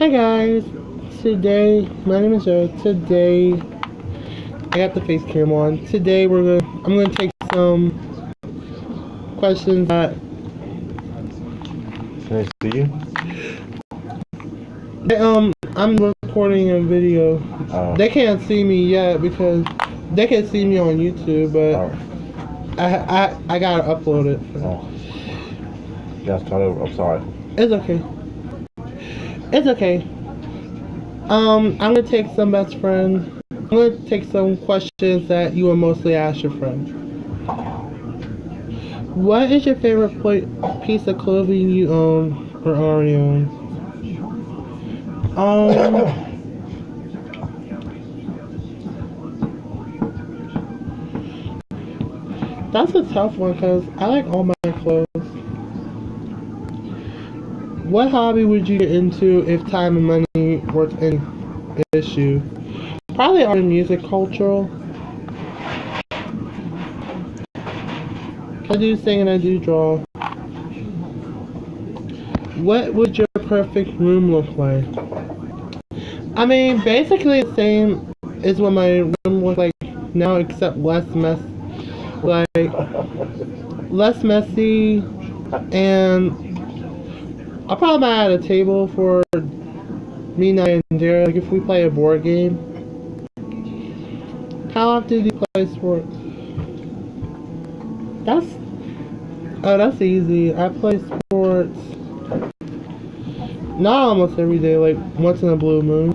Hi guys, today, my name is Joe. Today, I got the face cam on. Today I'm gonna take some questions that, Can I see you? I'm recording a video. Oh. They can't see me yet because they can see me on YouTube, but Oh. I gotta upload it. Oh. Yeah, start over. I'm sorry. It's okay. It's okay. I'm gonna take some best friend. I'm gonna take some questions that you will mostly ask your friend. What is your favorite piece of clothing you own or already own? That's a tough one because I like all my clothes. What hobby would you get into if time and money weren't an issue? Probably art and music, cultural. I do sing and I do draw. What would your perfect room look like? I mean, basically the same as what my room looks like now, except less messy, and I'll probably add a table for me and Dara. Like if we play a board game. How often do you play sports? That's easy. I play sports not almost every day, like once in a blue moon.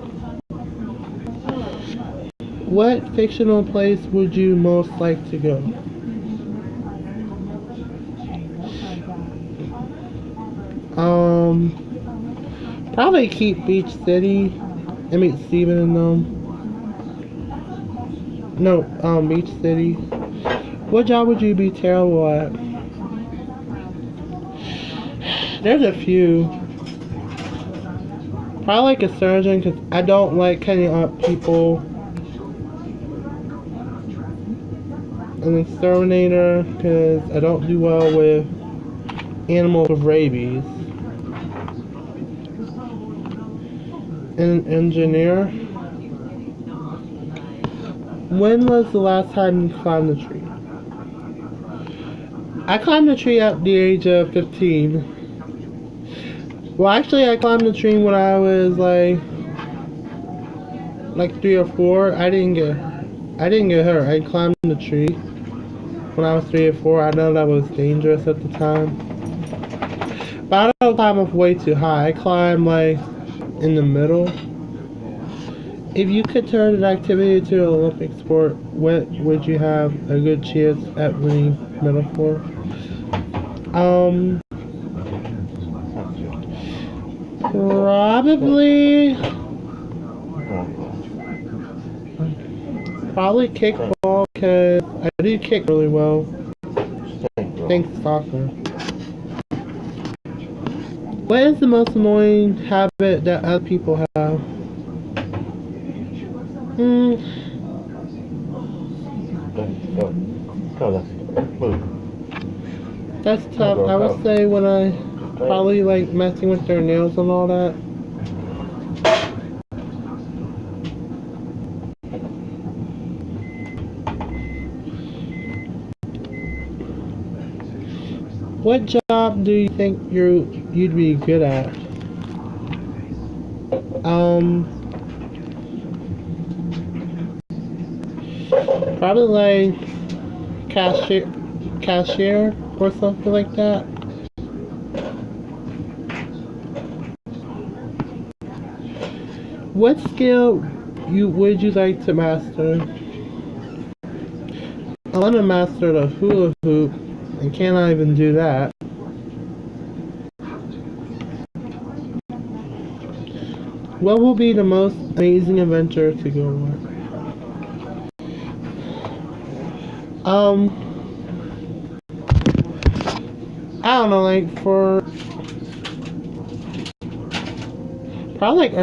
What fictional place would you most like to go? Probably keep Beach City and meet Steven and them. No, Beach City. What job would you be terrible at? There's a few. Probably like a surgeon because I don't like cutting up people. An exterminator because I don't do well with animals with rabies. An engineer. When was the last time you climbed a tree? I climbed a tree at the age of 15. Well, actually, I climbed a tree when I was like 3 or 4. I didn't get hurt. I climbed the tree when I was 3 or 4. I know that was dangerous at the time, but I don't climb up way too high. I climb like in the middle. If you could turn an activity to an Olympic sport, what would you have a good chance at winning medal for? Probably kickball because I do kick really well. Thanks to soccer. What is the most annoying habit that other people have? That's tough. I would say when I probably like messing with their nails and all that. What job do you think you'd be good at? Probably like cashier or something like that. What skill would you like to master? I want to master the hula hoop, and cannot even do that. What will be the most amazing adventure to go on? I don't know, like for probably like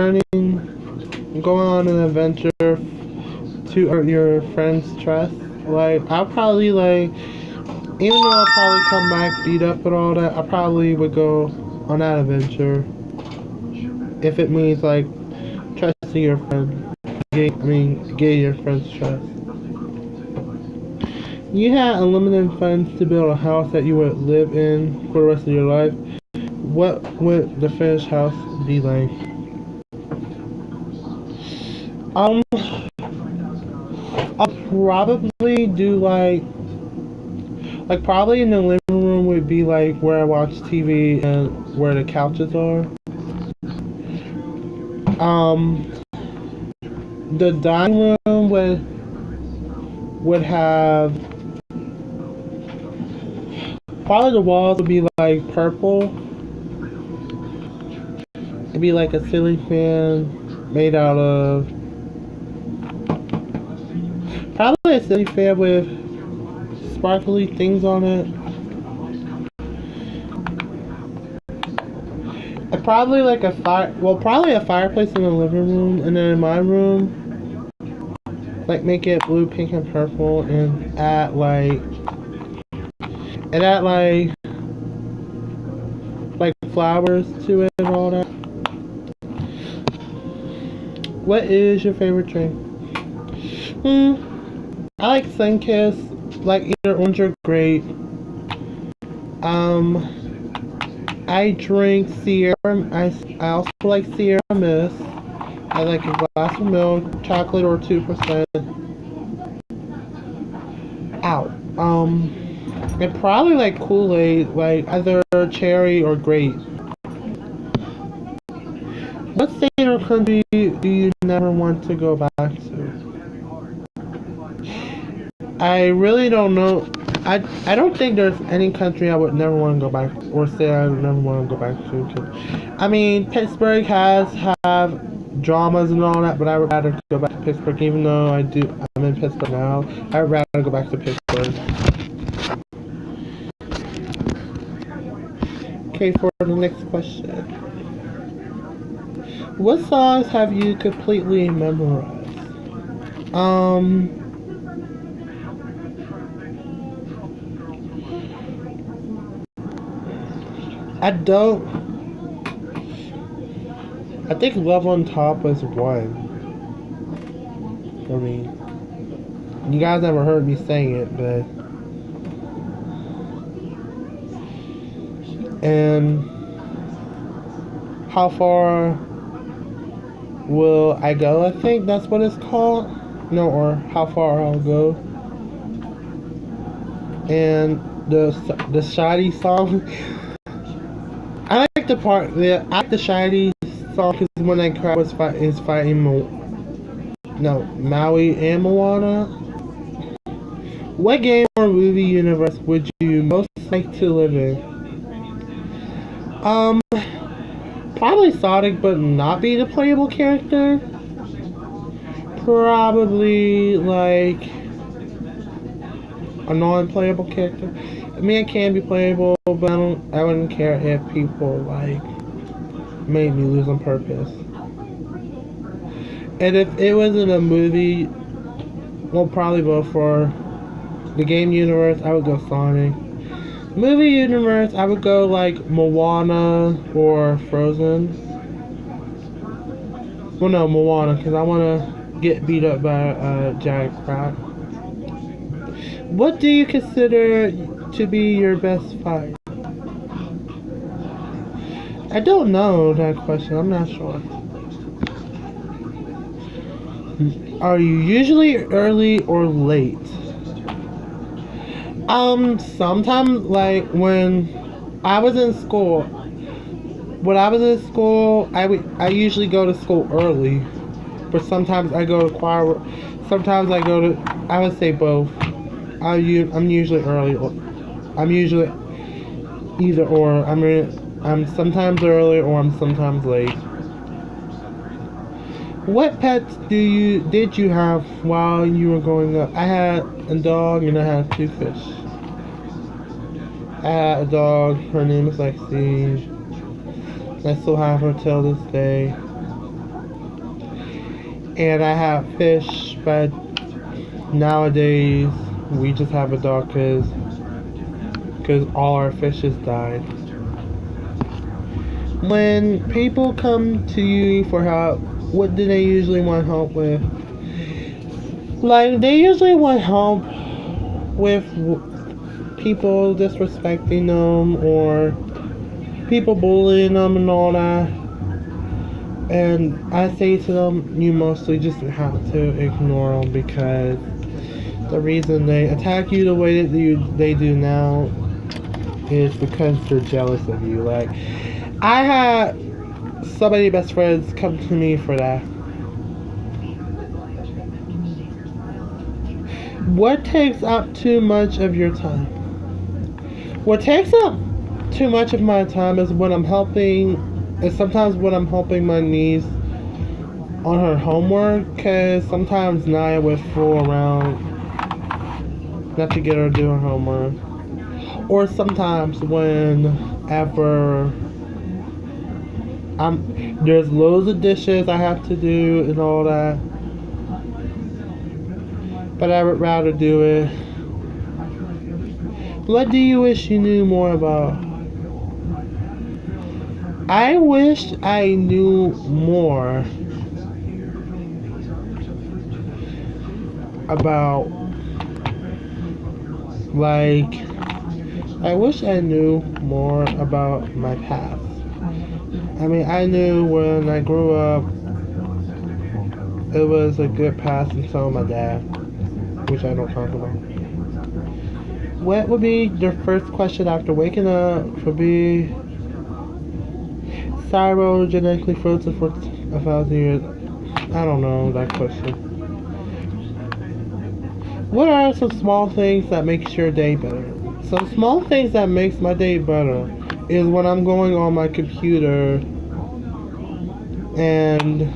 going on an adventure to earn your friend's trust. Like I'll probably like, even though I'll probably come back beat up and all that, I probably would go on that adventure. if it means like trusting your friend, getting your friend's trust. You had unlimited funds to build a house that you would live in for the rest of your life. What would the finished house be like? Um, I'll probably do like probably in the living room would be like where I watch TV and where the couches are. Um, the dining room would have probably the walls would be like purple. It'd be like a ceiling fan made out of probably a ceiling fan with sparkly things on it. And probably like probably a fireplace in the living room, and then in my room, like make it blue, pink, and purple, and add like flowers to it and all that. What is your favorite drink? I like Sunkist, like either orange or grape. I drink Sierra. I also like Sierra Mist. I like a glass of milk, chocolate or 2%. Out. And probably like Kool-Aid, like either cherry or grape. What state or country do you never want to go back to? I really don't know. I don't think there's any country I would never want to go back or say I would never want to go back to. I mean, Pittsburgh have dramas and all that, but I would rather go back to Pittsburgh, even though I'm in Pittsburgh now. I would rather go back to Pittsburgh. Okay, for the next question. What songs have you completely memorized? I don't. I think Love on Top was one for me. You guys never heard me sing it, but. And How Far Will I Go? I think that's what it's called. No, or How Far I'll Go. And the Shady song. I like the part. I like the Shady song because when that crowd is fighting Maui and Moana. What game or movie universe would you most like to live in? Probably Sonic, but not be the playable character. Probably like a non-playable character. I mean, it can be playable, but I wouldn't care if people like made me lose on purpose. And if it wasn't a movie, well, probably vote for the game universe. I would go Sonic. Movie universe, I would go like Moana or Frozen. Well, no, Moana, because I want to get beat up by a giant crab. What do you consider to be your best fight? I don't know that question. I'm not sure. Are you usually early or late? Sometimes, like, when I was in school, I usually go to school early, but sometimes I go to choir, sometimes I would say both. I'm usually early, or I'm usually either or. I'm sometimes early or I'm sometimes late. What pets did you have while you were growing up? I had a dog and I had 2 fish. I had a dog, her name is Lexi. I still have her till this day. And I have fish, but nowadays we just have a dog because all our fishes died. When people come to you for help, what do they usually want help with? Like, they usually want help with people disrespecting them or people bullying them and all that. And I say to them, you mostly just have to ignore them because the reason they attack you the way that they do now is because they're jealous of you. Like, I had so many best friends come to me for that. What takes up too much of your time? What takes up too much of my time is sometimes when I'm helping my niece on her homework, because sometimes Naya would fool around not to get her to do her homework. Or sometimes whenever there's loads of dishes I have to do and all that, but I would rather do it. What do you wish you knew more about? I wish I knew more about, like, I wish I knew more about my past. I mean, I knew when I grew up, it was a good past until my dad, which I don't talk about. What would be your first question after waking up? Would be Cyro genetically frozen for 1,000 years. I don't know that question. What are some small things that makes your day better? Some small things that makes my day better is when I'm going on my computer and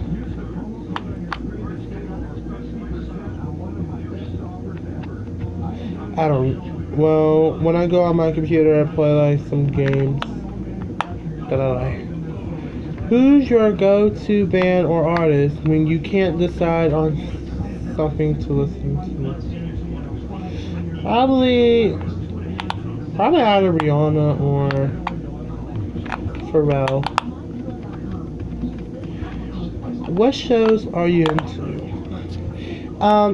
when I go on my computer, I play like some games that I like. Who's your go-to band or artist when you can't decide on something to listen to? Probably either Rihanna or Pharrell. What shows are you into?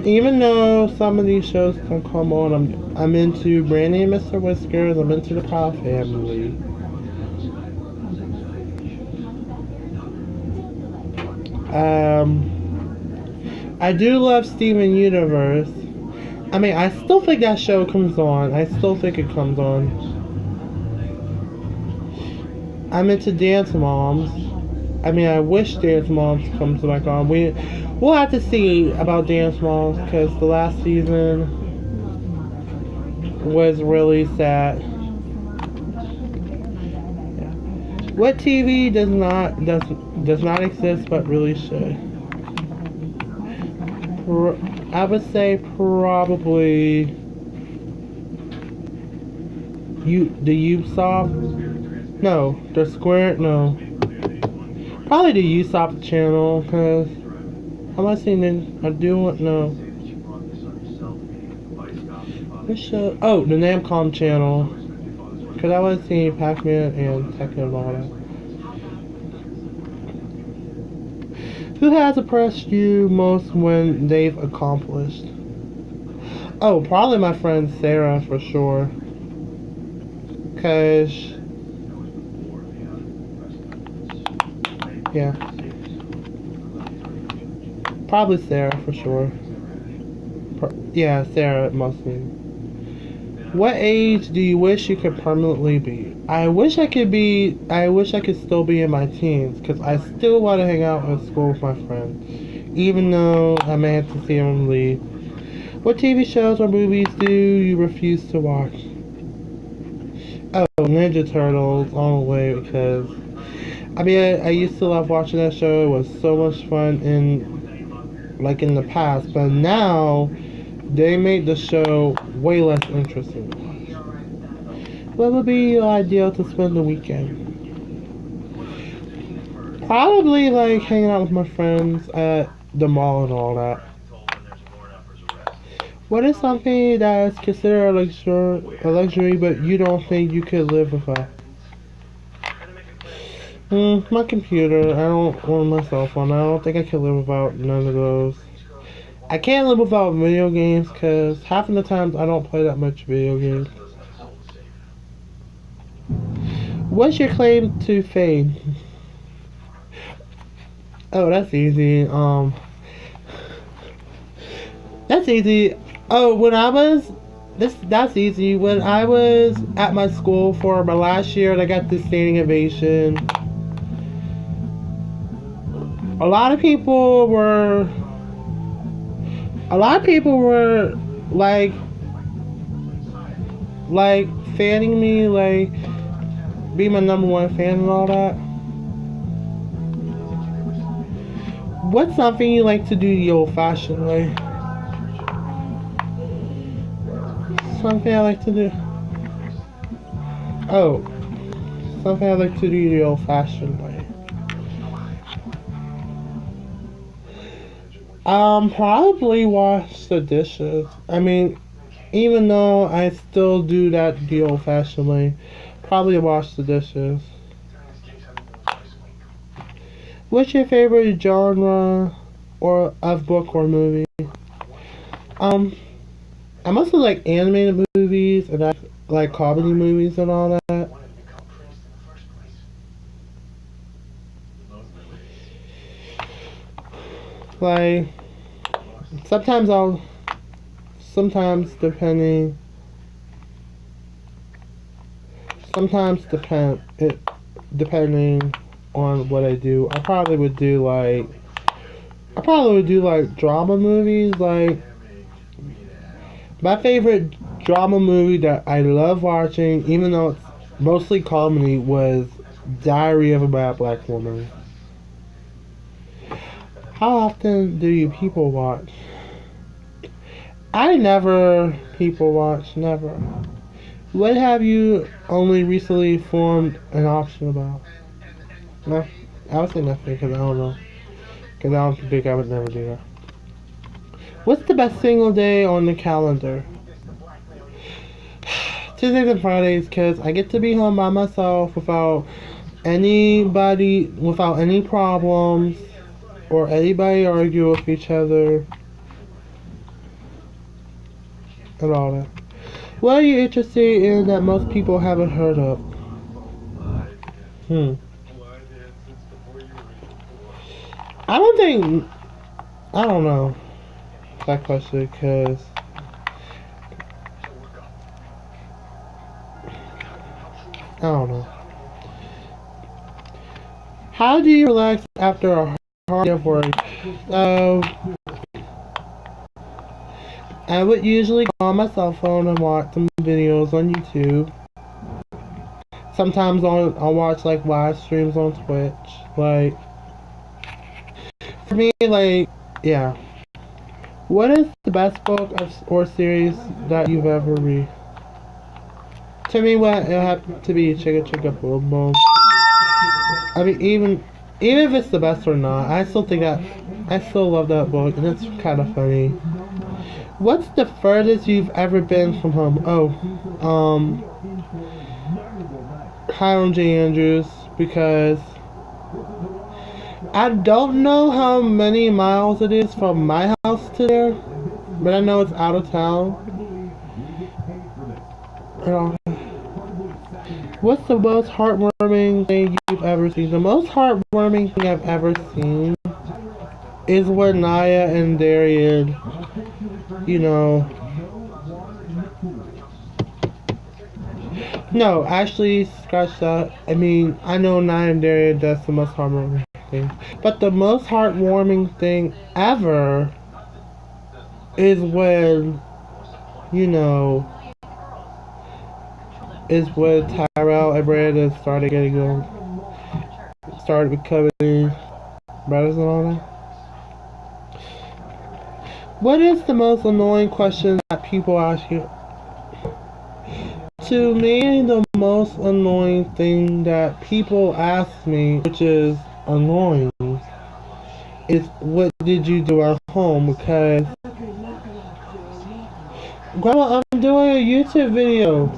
Even though some of these shows can come on, I'm into Brandy and Mr. Whiskers. I'm into the Proud Family. I do love Steven Universe. I mean, I still think that show comes on. I still think it comes on. I'm into Dance Moms. I mean, I wish Dance Moms comes back on. We'll have to see about Dance Moms because the last season was really sad. What TV does not exist but really should? I would say probably the Ubisoft. No, the Square. No, probably the Ubisoft channel because am I seeing it? I do want no. What show? Oh, the Namcom channel. Because I was seeing Pac-Man and Tekken and all that. Who has impressed you most when they've accomplished? Oh, probably my friend Sarah for sure. Because, yeah. Probably Sarah for sure. Yeah, Sarah mostly. What age do you wish you could permanently be? I wish I could still be in my teens because I still want to hang out at school with my friends, even though I may have to see them leave. What TV shows or movies do you refuse to watch? Oh, Ninja Turtles all the way because I mean I used to love watching that show. It was so much fun in the past, but now they made the show way less interesting. What would be ideal to spend the weekend? Probably like hanging out with my friends at the mall and all that. What is something that is considered a luxury but you don't think you could live without? My computer. I don't want my cell phone. I don't think I can live without none of those. I can't live without video games because half of the times I don't play that much video games. What's your claim to fame? Oh, that's easy. That's easy. Oh, that's easy. When I was at my school for my last year and I got this standing ovation, a lot of people were like fanning me, like being my number one fan and all that. What's something you like to do the old-fashioned way? Something I like to do. Oh, something I like to do the old-fashioned way. Probably wash the dishes. I mean, even though I still do that the old-fashioned way, probably wash the dishes. What's your favorite genre or of book or movie? I mostly like animated movies and I like comedy movies and all that. Like sometimes depending on what I do, I probably would do like drama movies. Like my favorite drama movie that I love watching, even though it's mostly comedy, was Diary of a Mad Black Woman. How often do you people watch? I never people watch, never. What have you only recently formed an option about? No, I would say nothing because I don't know. Because I don't think I would never do that. What's the best single day on the calendar? Tuesdays and Fridays because I get to be home by myself without any problems or anybody argue with each other and all that. What are you interested in that most people haven't heard of? I don't know that question because I don't know. How do you relax after a hard day of work? I would usually go on my cell phone and watch some videos on YouTube. Sometimes I'll watch like live streams on Twitch. Like, for me, like, yeah. What is the best book or series that you've ever read? To me, what it'll have to be Chicka Chicka Boom Boom. I mean, even if it's the best or not, I still love that book, and it's kind of funny. What's the furthest you've ever been from home? Hiram J. Andrews, because I don't know how many miles it is from my house to there, but I know it's out of town. What's the most heartwarming thing you've ever seen? The most heartwarming thing I've ever seen is when Naya and Darian, no, actually, scratch that. I mean, I know Naya and Darian, that's the most heartwarming thing. But the most heartwarming thing ever is when, Tyrell and Brandon started becoming brothers and all that. What is the most annoying question that people ask you? To me, the most annoying thing that people ask me, which is annoying, is what did you do at home? Because, Grandma, I'm doing a YouTube video.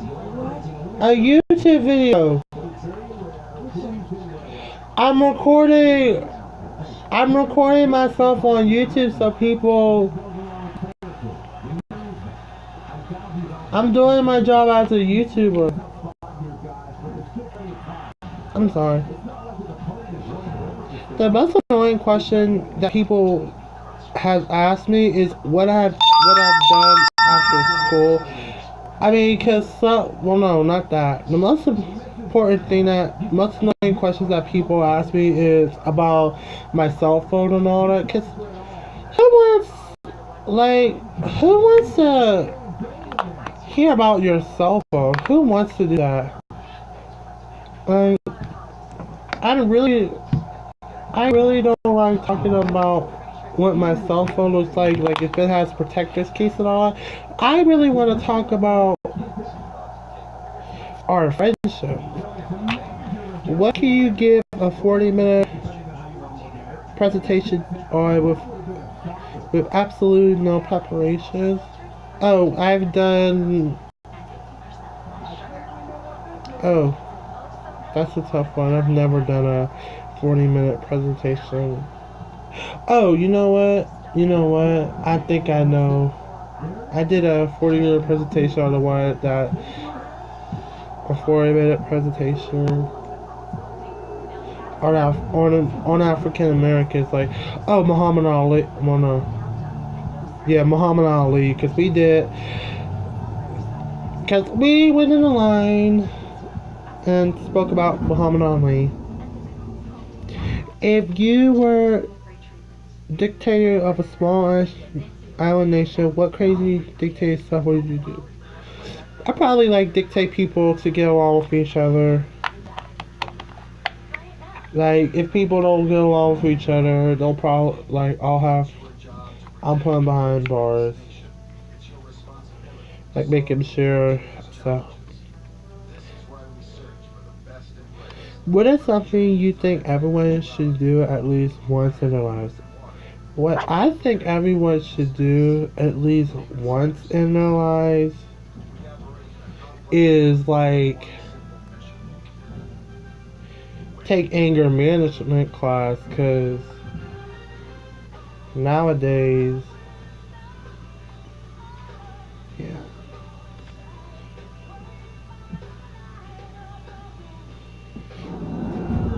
I'm recording. I'm recording myself on YouTube so people. I'm doing my job as a YouTuber. I'm sorry. The most annoying question that people have asked me is what I've done after school. I mean, well, no, not that. The most important thing most annoying questions that people ask me is about my cell phone and all that. Cause who wants to hear about your cell phone? Who wants to do that? Like, I really don't like talking about what my cell phone looks like if it has protector's case and all that. I really want to talk about our friendship. What can you give a 40-minute presentation on with absolutely no preparations? Oh, oh, that's a tough one. I've never done a 40-minute presentation. Oh, you know what? I think I know. I did a 40-minute presentation on a 40-minute presentation on African Americans. Like, oh, Muhammad Ali. Well, no. Yeah, Muhammad Ali. Because we went in the line and spoke about Muhammad Ali. If you were dictator of a small island nation, what crazy dictator stuff would you do? I probably dictate people to get along with each other. Like, if people don't get along with each other, they'll probably I'm putting behind bars, making sure stuff. What is something you think everyone should do at least once in their lives? What I think everyone should do at least once in their lives is take anger management class, because nowadays, yeah.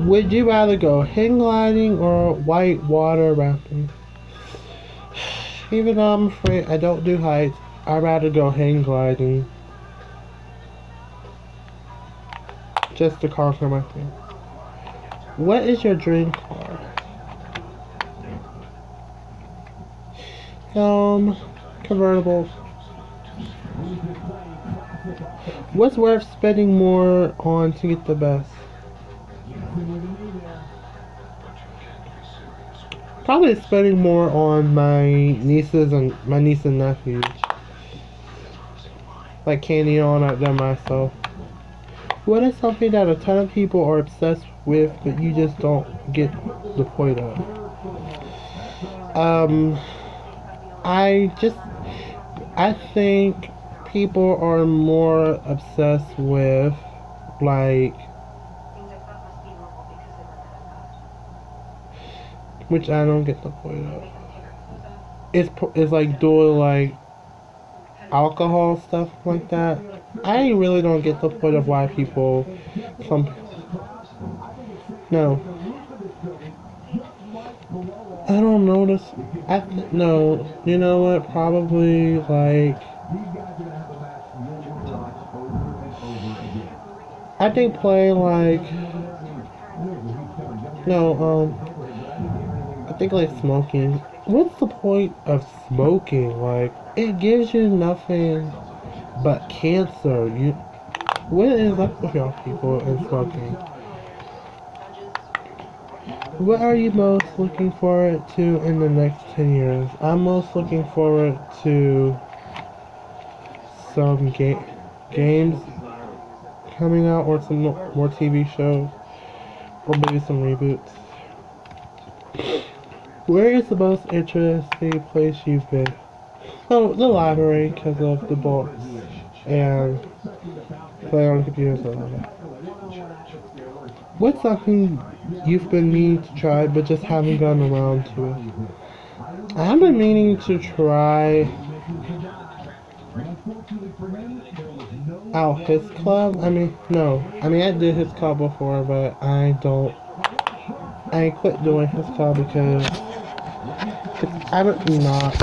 Would you rather go hang gliding or white water rafting? Even though I'm afraid I don't do heights, I'd rather go hang gliding. Just to conquer my fear. What is your dream car? Convertibles. What's worth spending more on to get the best? Probably spending more on my niece and nephews. Like candy on than myself. What is something that a ton of people are obsessed with, but you just don't get the point of? I think people are more obsessed with which I don't get the point of. It's like doing alcohol stuff like that. I really don't get the point of why people no. I don't notice. No. You know what? Probably I think playing no. I think smoking. What's the point of smoking? It gives you nothing but cancer. What is up with y'all people and smoking? What are you most looking forward to in the next 10 years? I'm most looking forward to some games coming out, or some more TV shows, or maybe some reboots. Where is the most interesting place you've been? Oh, the library, because of the books and play on computers and all that. What's something you've been meaning to try but just haven't gotten around to it? I have been meaning to try out his club. I did his club before, but I quit doing his club because I'd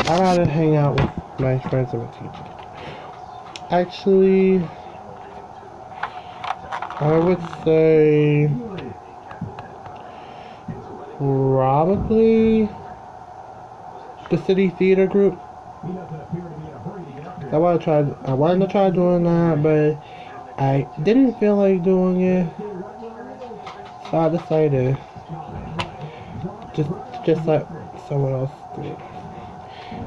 rather hang out with my friends and my teacher. Actually, I would say probably the City Theater Group. I wanted to try doing that, but I didn't feel like doing it, so I decided just let someone else do it.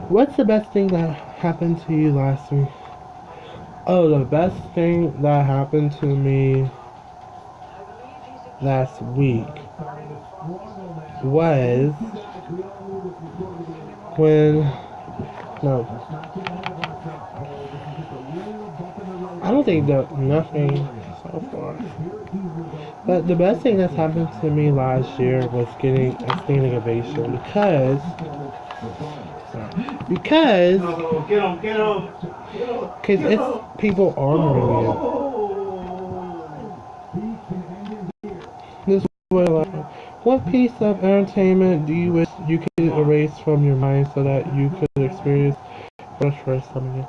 What's the best thing that happened to you last week? Oh, the best thing that happened to me last week was when no. I don't think that nothing so far. But the best thing that's happened to me last year was getting a standing ovation because it's people honoring you. This is what I like. What piece of entertainment do you wish you could erase from your mind so that you could experience for the first time again?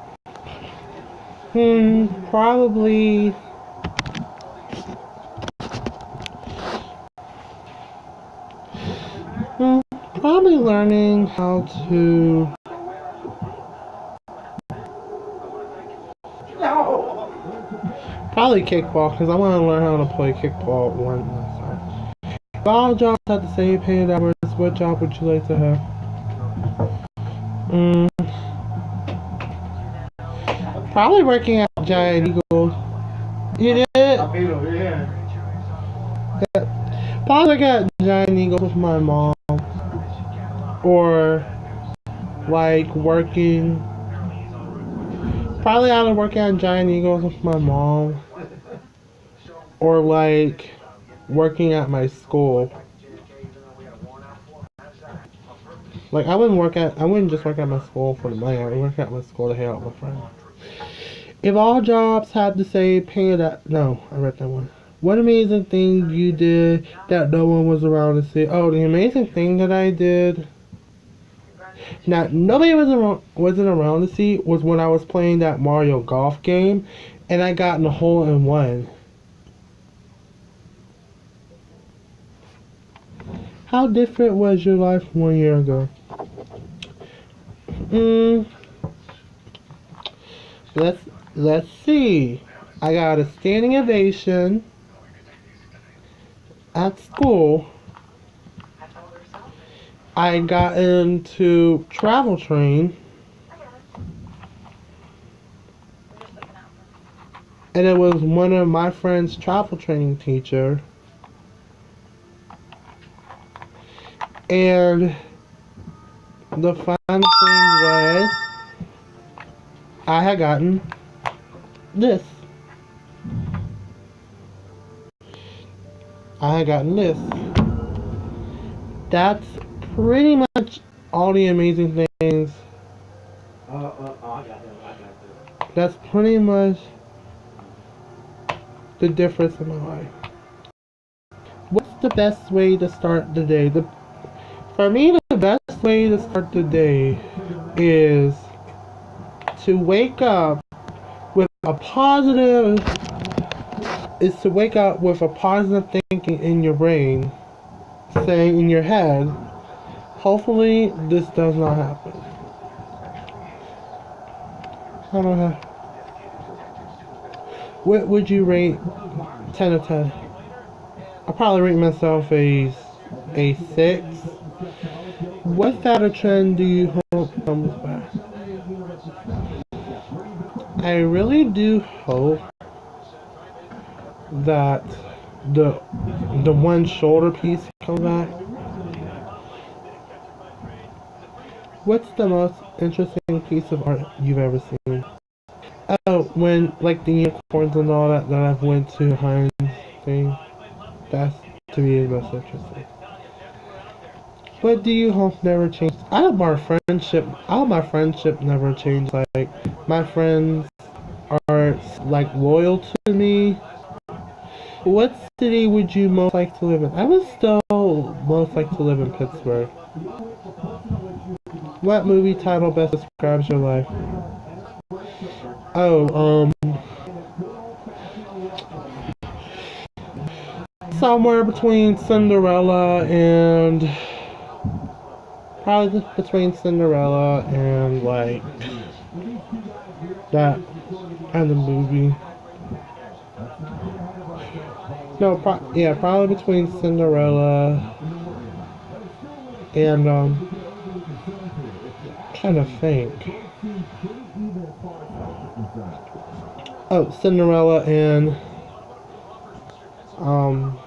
Probably probably learning how to probably kickball because I want to learn how to play kickball one last time. If all jobs had the same paid hours, what job would you like to have? Probably working at Giant Eagle. You did? Yeah. Probably working at Giant Eagle with my mom. Or like working. Probably either working at Giant Eagles with my mom. Or like working at my school. Like I wouldn't just work at my school for the money. I would work at my school to hang out with my friends. If all jobs had the same pay that no, I read that one. What amazing thing you did that no one was around to see? Oh, the amazing thing that I did. Now nobody wasn't around to see was when I was playing that Mario Golf game, and I got in a hole in one. How different was your life 1 year ago? Let's see. I got a standing ovation at school. I got into travel train. And it was one of my friend's travel training teacher. And the fun thing was I had gotten this. That's pretty much all the amazing things. That's pretty much the difference in my life. What's the best way to start the day? For me, the best way to start the day is to wake up with a positive thinking in your brain, saying in your head, hopefully this does not happen. I don't know. What would you rate 10 out of 10? I'll probably rate myself a 6. What fatter trend do you hope comes back? I really do hope that the one shoulder piece comes back. What's the most interesting piece of art you've ever seen? Oh, when like the unicorns and all that I've went to Heinz thing. That's to be the most interesting. What do you hope never change? I hope our friendship. I hope my friendship never change. Like my friends are like loyal to me. What city would you most like to live in? I would still most like to live in Pittsburgh. What movie title best describes your life? Oh, somewhere between Cinderella and probably between Cinderella and like that and the movie. No, yeah, probably between Cinderella and trying to think. Oh, Cinderella um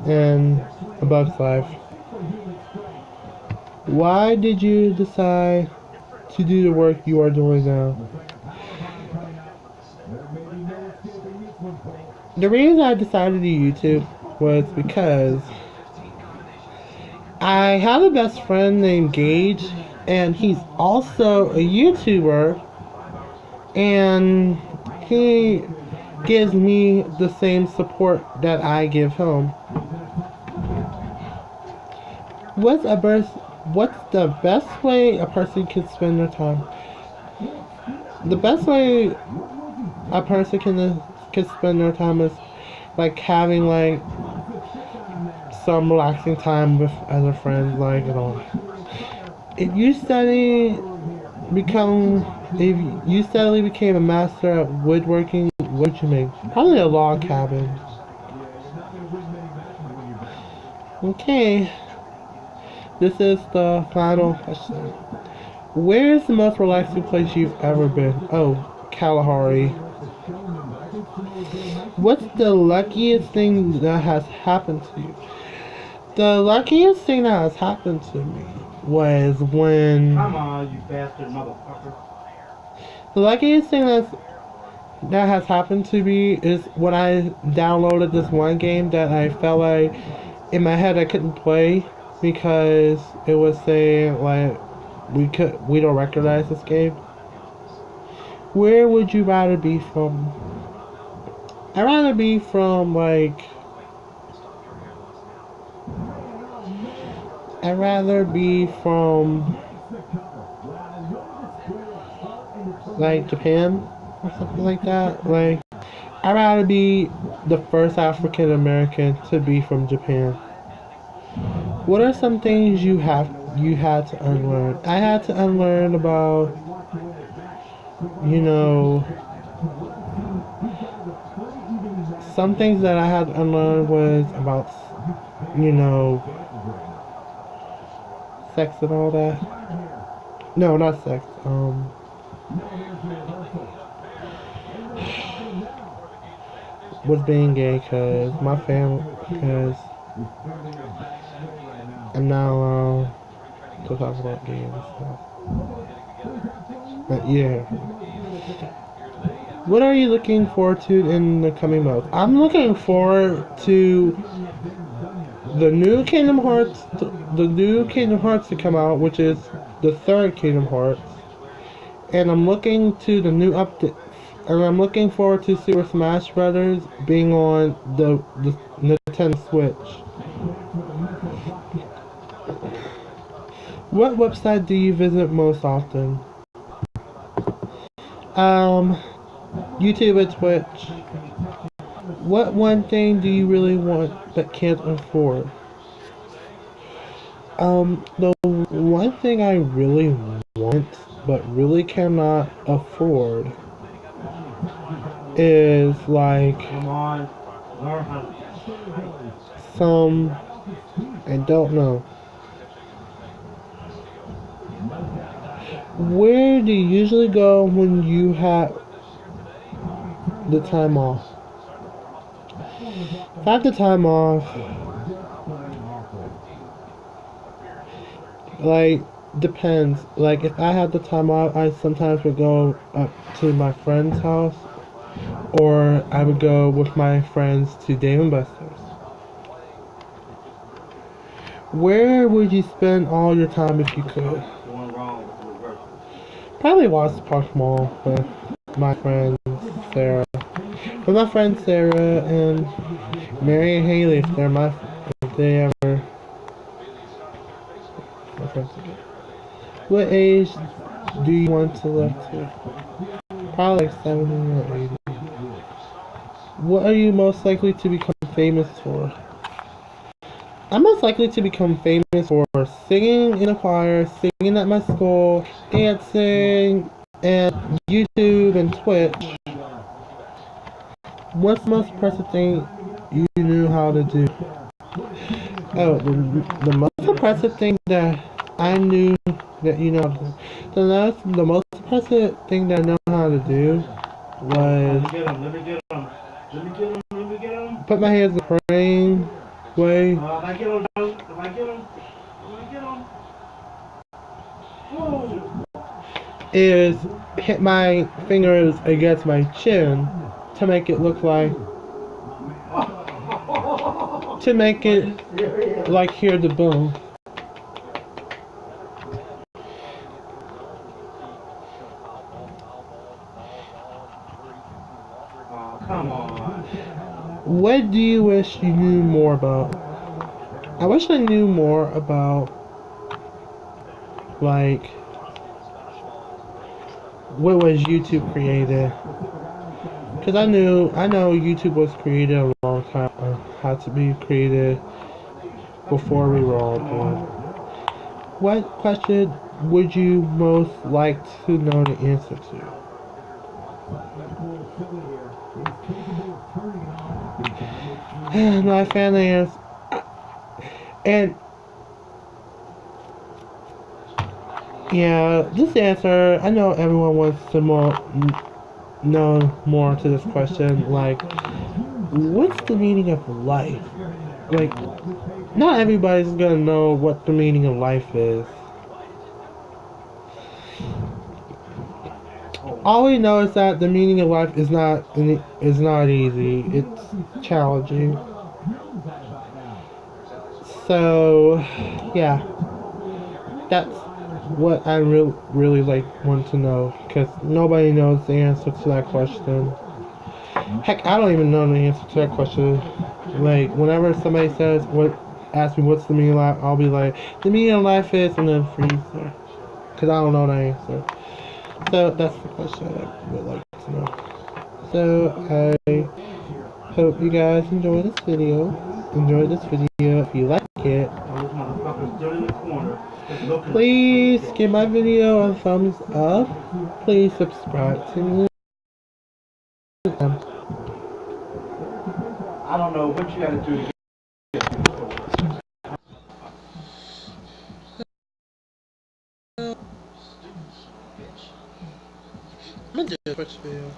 and A Bug's Life. Why did you decide to do the work you are doing now? The reason I decided to do YouTube was because I have a best friend named Gage, and he's also a YouTuber, and he gives me the same support that I give him. What's the best way a person can spend their time? The best way a person can spend their time is like having like some relaxing time with other friends, like, you know. If you steadily became a master at woodworking, what would you make? Probably a log cabin. Okay. This is the final question. Where is the most relaxing place you've ever been? Oh, Kalahari. What's the luckiest thing that has happened to you? The luckiest thing that has happened to me was when... Come on, you bastard motherfucker. The luckiest thing that has happened to me is when I downloaded this one game that I felt like in my head I couldn't play because it was saying like we don't recognize this game. Where would you rather be from? I'd rather be from like Japan or something like that. Like I'd rather be the first African American to be from Japan. What are some things you had to unlearn? I had to unlearn about, you know, some things that I had to unlearn was about, you know, sex and all that. No, not sex. Was being gay because I'm not allowed to talk about gay and stuff. But yeah. What are you looking forward to in the coming month? I'm looking forward to the new Kingdom Hearts to come out, which is the third Kingdom Hearts. And I'm looking to the new update. And I'm looking forward to Super Smash Brothers being on the Nintendo Switch. What website do you visit most often? YouTube and Twitch. What one thing do you really want but can't afford? The one thing I really want but really cannot afford is like Come on, learn how some, I don't know. Where do you usually go when you have the time off? If I have the time off, like, depends. Like, if I had the time off, I sometimes would go up to my friend's house, or I would go with my friends to Dave & Buster's. Where would you spend all your time if you could? Going wrong with the reverse. Probably Watts Park Mall with my friend Sarah. With my friend Sarah and Mary and Haley, if they ever my friends again. What age do you want to live to? Probably like 70 or 80. What are you most likely to become famous for? I'm most likely to become famous for singing in a choir, singing at my school, dancing, and YouTube and Twitch. What's the most impressive thing you knew how to do? Oh, the most impressive thing that I knew that you know how to do. The most impressive thing that I know how to do was Let me get him. Let me get him. Let me get him. put my hands in a praying way. If I get him, if I get him, if I get him. Whoa. Is hit my fingers against my chin to make it look like like hear the boom. Oh, come on. What do you wish you knew more about? I wish I knew more about like what was YouTube created. Cause I know YouTube was created a long time, had to be created before we were all born. What question would you most like to know the answer to? My family is, and yeah, this answer. I know everyone wants to know more to this question. Like, what's the meaning of life? Like, not everybody's gonna know what the meaning of life is. All we know is that the meaning of life is not easy. It's challenging. So, yeah, that's what I really like want to know because nobody knows the answer to that question. Heck, I don't even know the answer to that question. Like, whenever somebody asks me what's the meaning of life, I'll be like, the meaning of life is, and then freeze there. Because I don't know the answer. So, that's the question I would like to know. So, I hope you guys enjoy this video. If you like it, Oh, this motherfucker's still in the corner. Just looking. please give my video a thumbs up. Please subscribe to me. I don't know what you gotta do to get through the door. I'm gonna do a Twitch video.